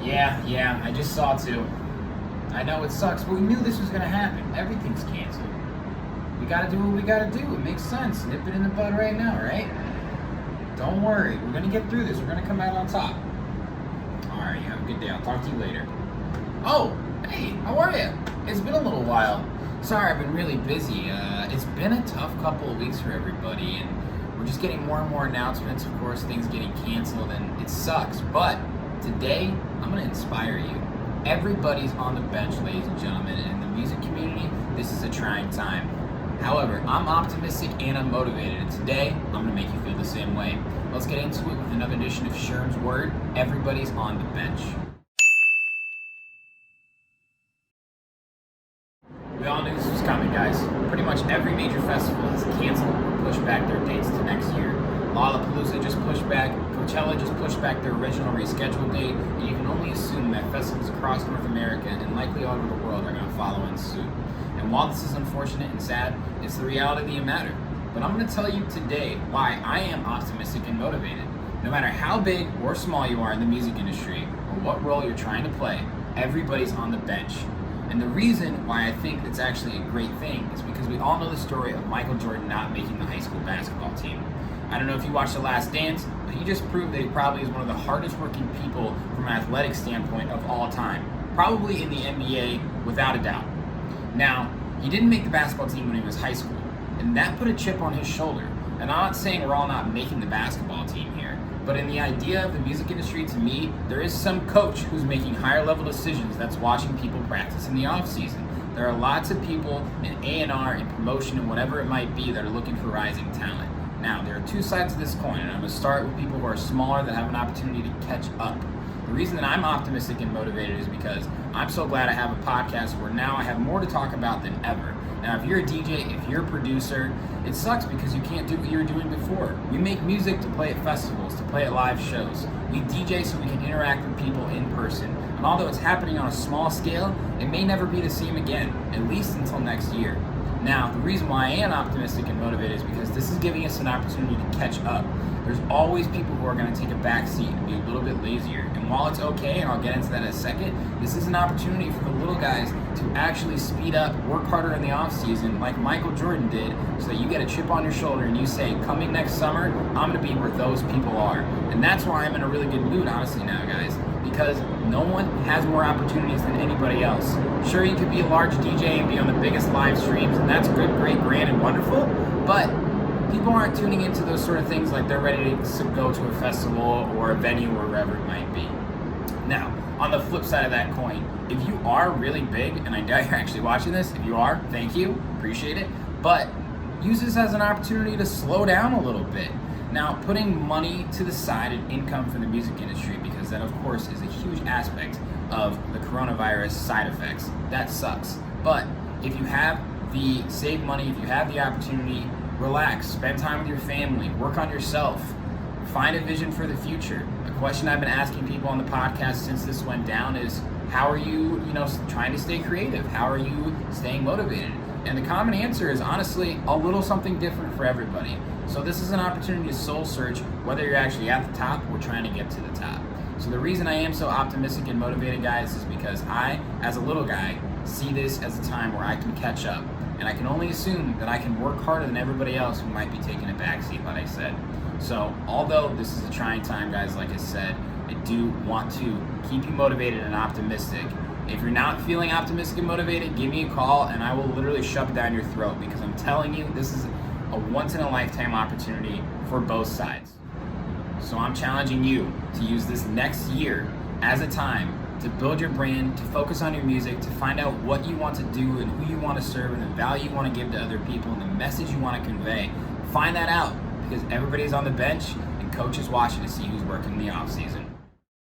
Yeah, I just saw too. I know it sucks, but we knew this was gonna happen. Everything's canceled. We gotta do what we gotta do. It makes sense. Nip it in the bud right now, right? Don't worry, we're gonna get through this. We're gonna come out on top. Alright, you have a good day. I'll talk to you later. Oh, hey, how are you? It's been a little while. Sorry, I've been really busy. It's been a tough couple of weeks for everybody, and we're just getting more and more announcements. Of course, things getting canceled, and it sucks. But today, I'm gonna inspire you. Everybody's on the bench, ladies and gentlemen, and in the music community, this is a trying time. However, I'm optimistic and I'm motivated, and today, I'm gonna make you feel the same way. Let's get into it with another edition of Sherm's Word. Everybody's on the bench. We all knew this was coming, guys. Pretty much every major festival has canceled or pushed back their dates to next year. Lollapalooza just pushed back, Coachella just pushed back their original rescheduled date, and you can only assume that festivals across North America and likely all over the world are going to follow in suit. And while this is unfortunate and sad, it's the reality of the matter. But I'm going to tell you today why I am optimistic and motivated. No matter how big or small you are in the music industry, or what role you're trying to play, everybody's on the bench. And the reason why I think it's actually a great thing is because we all know the story of Michael Jordan not making the high school basketball team. I don't know if you watched The Last Dance, but he just proved that he probably is one of the hardest working people from an athletic standpoint of all time. Probably in the NBA, without a doubt. Now, he didn't make the basketball team when he was high school, and that put a chip on his shoulder. And I'm not saying we're all not making the basketball team here, but in the idea of the music industry, to me, there is some coach who's making higher level decisions that's watching people practice in the off season. There are lots of people in A&R and promotion and whatever it might be that are looking for rising talent. Now, there are two sides of this coin, and I'm going to start with people who are smaller that have an opportunity to catch up. The reason that I'm optimistic and motivated is because I'm so glad I have a podcast where now I have more to talk about than ever. Now, if you're a DJ, if you're a producer, it sucks because you can't do what you were doing before. We make music to play at festivals, to play at live shows. We DJ so we can interact with people in person. And although it's happening on a small scale, it may never be the same again, at least until next year. Now, the reason why I am optimistic and motivated is because this is giving us an opportunity to catch up. There's always people who are going to take a back seat and be a little bit lazier. And while it's okay, and I'll get into that in a second, this is an opportunity for the little guys to actually speed up, work harder in the off season like Michael Jordan did, so that you get a chip on your shoulder and you say, coming next summer, I'm going to be where those people are. And that's why I'm in a really good mood, honestly, now, guys, because no one has more opportunities than anybody else. Sure, you could be a large DJ and be on the biggest live streams, and that's good, great, grand, and wonderful, but people aren't tuning into those sort of things like they're ready to go to a festival or a venue or wherever it might be. Now, on the flip side of that coin, if you are really big, and I doubt you're actually watching this, if you are, thank you, appreciate it, but use this as an opportunity to slow down a little bit. Now, putting money to the side and income for the music industry, because that, of course, is a huge aspect of the coronavirus side effects. That sucks. But if you have the save money, if you have the opportunity, relax, spend time with your family, work on yourself, find a vision for the future. A question I've been asking people on the podcast since this went down is, how are you, trying to stay creative? How are you staying motivated? And the common answer is honestly a little something different for everybody. So this is an opportunity to soul search whether you're actually at the top or trying to get to the top. So the reason I am so optimistic and motivated, guys, is because I, as a little guy, see this as a time where I can catch up. And I can only assume that I can work harder than everybody else who might be taking a backseat, like I said. So although this is a trying time, guys, like I said, I do want to keep you motivated and optimistic. If you're not feeling optimistic and motivated, give me a call and I will literally shove it down your throat, because I'm telling you, this is a once-in-a-lifetime opportunity for both sides. So I'm challenging you to use this next year as a time to build your brand, to focus on your music, to find out what you want to do and who you want to serve and the value you want to give to other people and the message you want to convey. Find that out, because everybody's on the bench and coach is watching to see who's working in the off season.